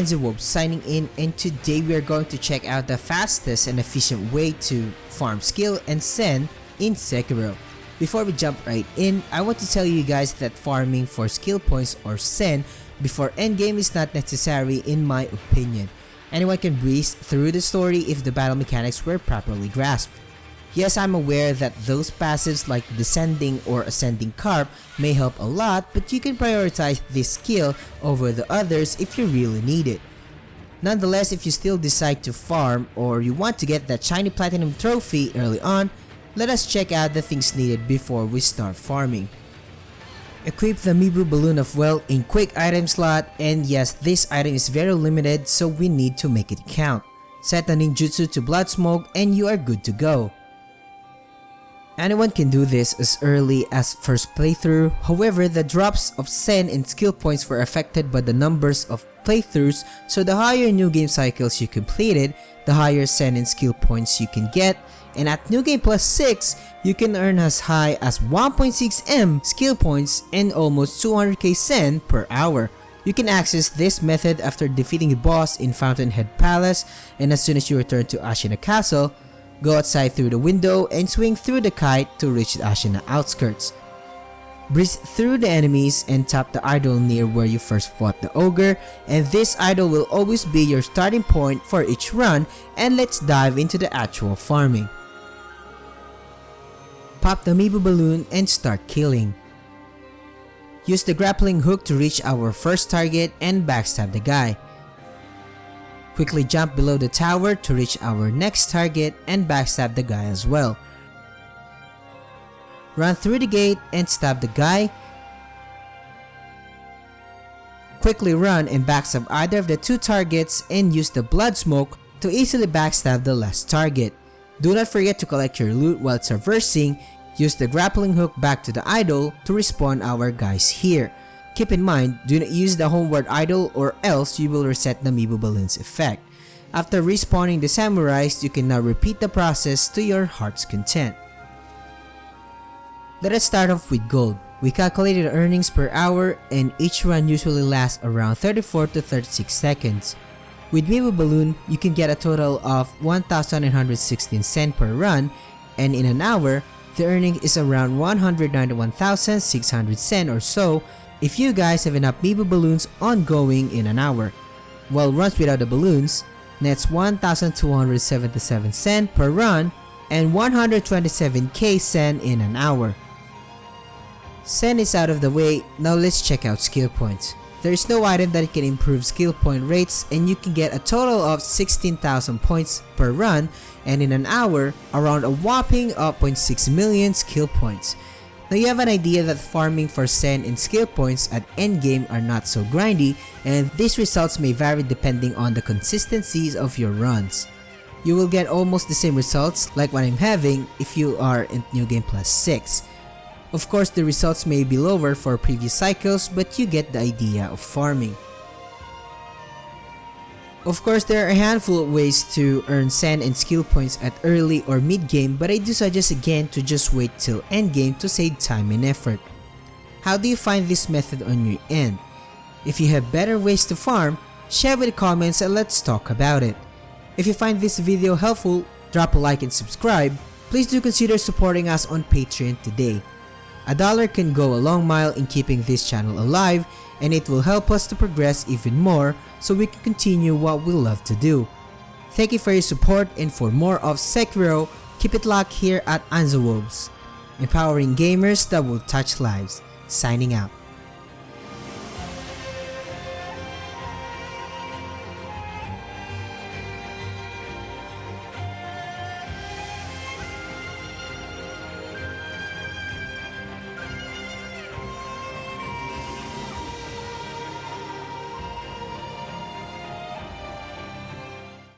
Anziwob signing in, and today we are going to check out the fastest and efficient way to farm skill and sen in Sekiro. Before we jump right in, I want to tell you guys that farming for skill points or sen before endgame is not necessary in my opinion. Anyone can breeze through the story if the battle mechanics were properly grasped. Yes, I'm aware that those passives like descending or ascending carp may help a lot, but you can prioritize this skill over the others if you really need it. Nonetheless, if you still decide to farm or you want to get that shiny platinum trophy early on, let us check out the things needed before we start farming. Equip the Mibu Balloon of Wealth in quick item slot, and yes, this item is very limited so we need to make it count. Set the ninjutsu to blood smoke and you are good to go. Anyone can do this as early as first playthrough, however the drops of sen and skill points were affected by the numbers of playthroughs, so the higher new game cycles you completed, the higher sen and skill points you can get, and at New Game Plus 6, you can earn as high as 1.6M skill points and almost 200k sen per hour. You can access this method after defeating the boss in Fountainhead Palace, and as soon as you return to Ashina Castle, go outside through the window and swing through the kite to reach the Ashina outskirts. Breeze through the enemies and tap the idol near where you first fought the ogre, and this idol will always be your starting point for each run, and let's dive into the actual farming. Pop the Mibu Balloon and start killing. Use the grappling hook to reach our first target and backstab the guy. Quickly jump below the tower to reach our next target and backstab the guy as well. Run through the gate and stab the guy. Quickly run and backstab either of the two targets and use the blood smoke to easily backstab the last target. Do not forget to collect your loot while traversing. Use the grappling hook back to the idol to respawn our guys here. Keep in mind, do not use the homeward idol or else you will reset the Mibu Balloon's effect. After respawning the samurais, you can now repeat the process to your heart's content. Let us start off with gold. We calculated earnings per hour and each run usually lasts around 34 to 36 seconds. With Mibu Balloon, you can get a total of 1,916 sen per run, and in an hour, the earning is around 191,600 sen or so if you guys have enough Mibu Balloons ongoing in an hour. While runs without the balloons, nets 1,277 sen per run and 127k sen in an hour. Sen is out of the way, now let's check out skill points. There is no item that can improve skill point rates, and you can get a total of 16,000 points per run, and in an hour, around a whopping 0.6 million skill points. Now you have an idea that farming for sen and skill points at endgame are not so grindy, and these results may vary depending on the consistencies of your runs. You will get almost the same results like what I'm having if you are in New Game Plus 6. Of course, the results may be lower for previous cycles, but you get the idea of farming. Of course, there are a handful of ways to earn sen and skill points at early or mid game, but I do suggest again to just wait till end game to save time and effort. How do you find this method on your end? If you have better ways to farm, share with the comments and let's talk about it. If you find this video helpful, drop a like and subscribe. Please do consider supporting us on Patreon today. $1 can go a long mile in keeping this channel alive, and it will help us to progress even more so we can continue what we love to do. Thank you for your support, and for more of Sekiro, keep it locked here at Anziwob, empowering gamers that will touch lives. Signing out.